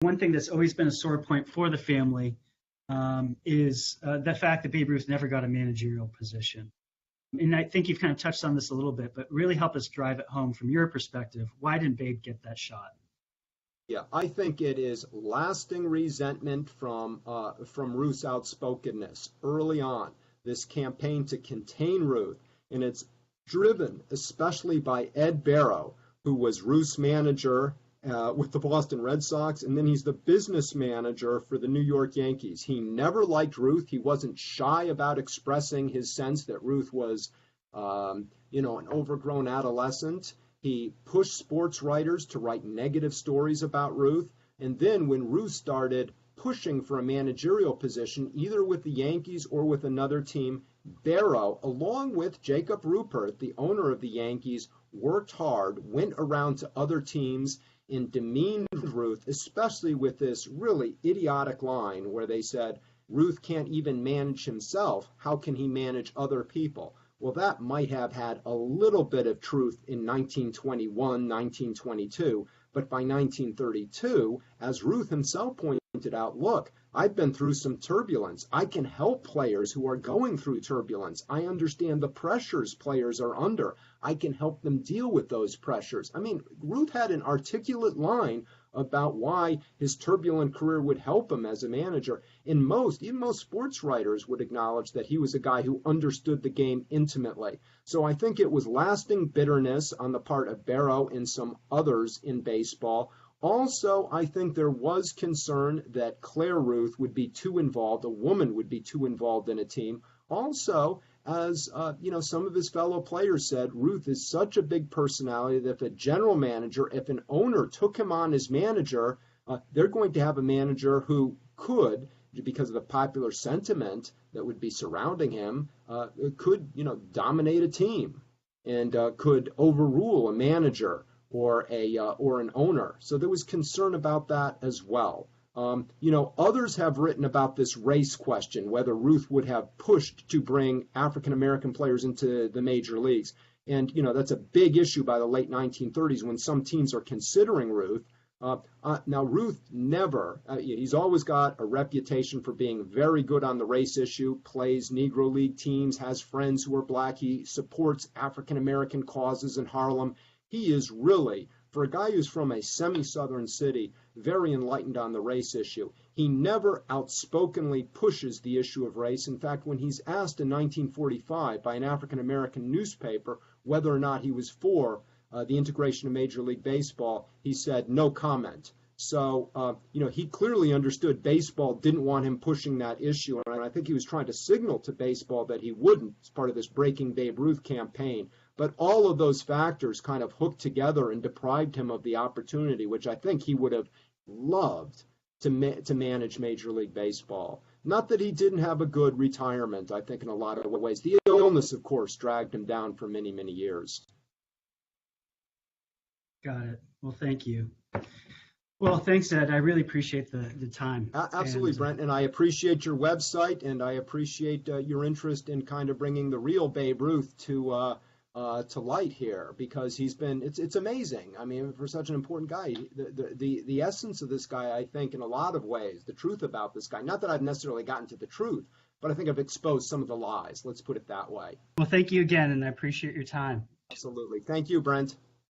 One thing that's always been a sore point for the family is the fact that Babe Ruth never got a managerial position. And I think you've kind of touched on this a little bit, but really help us drive it home from your perspective. Why didn't Babe get that shot? Yeah, I think it is lasting resentment from Ruth's outspokenness early on. This campaign to contain Ruth, and it's driven especially by Ed Wehrle, who was Ruth's manager with the Boston Red Sox, and then he's the business manager for the New York Yankees. He never liked Ruth. He wasn't shy about expressing his sense that Ruth was, an overgrown adolescent. He pushed sports writers to write negative stories about Ruth. And then when Ruth started pushing for a managerial position, either with the Yankees or with another team, Barrow, along with Jacob Ruppert, the owner of the Yankees, worked hard, went around to other teams and demeaned Ruth, especially with this really idiotic line where they said, Ruth can't even manage himself. How can he manage other people? Well, that might have had a little bit of truth in 1921, 1922, but by 1932, as Ruth himself pointed out, look, I've been through some turbulence. I can help players who are going through turbulence. I understand the pressures players are under. I can help them deal with those pressures. I mean, Ruth had an articulate line about why his turbulent career would help him as a manager. And even most sports writers would acknowledge that he was a guy who understood the game intimately. So I think it was lasting bitterness on the part of Barrow and some others in baseball. Also, I think there was concern that Claire Ruth would be too involved, a woman would be too involved in a team. Also, as some of his fellow players said, Ruth is such a big personality that if a general manager, if an owner took him on as manager, they're going to have a manager who could, because of the popular sentiment that would be surrounding him, could dominate a team and could overrule a manager or an owner. So there was concern about that as well. Others have written about this race question, whether Ruth would have pushed to bring African American players into the major leagues. And, that's a big issue by the late 1930s when some teams are considering Ruth. Now, Ruth never, he's always got a reputation for being very good on the race issue, plays Negro League teams, has friends who are black. He supports African American causes in Harlem. He is really, for a guy who's from a semi-southern city, very enlightened on the race issue. He never outspokenly pushes the issue of race. In fact, when he's asked in 1945 by an African-American newspaper whether or not he was for the integration of Major League Baseball, he said no comment. So, he clearly understood baseball didn't want him pushing that issue, and I think he was trying to signal to baseball that he wouldn't as part of this Breaking Babe Ruth campaign. But all of those factors kind of hooked together and deprived him of the opportunity, which I think he would have loved to manage Major League Baseball. Not that he didn't have a good retirement, I think, in a lot of ways. The illness, of course, dragged him down for many, many years. Got it. Well, thank you. Well, thanks, Ed. I really appreciate the time. Absolutely, Brent. And I appreciate your website, and I appreciate your interest in kind of bringing the real Babe Ruth to light here, because it's amazing. I mean, for such an important guy, the essence of this guy, I think, in a lot of ways, the truth about this guy, not that I've necessarily gotten to the truth, but I think I've exposed some of the lies. Let's put it that way. Well, thank you again, and I appreciate your time. Absolutely. Thank you, Brent.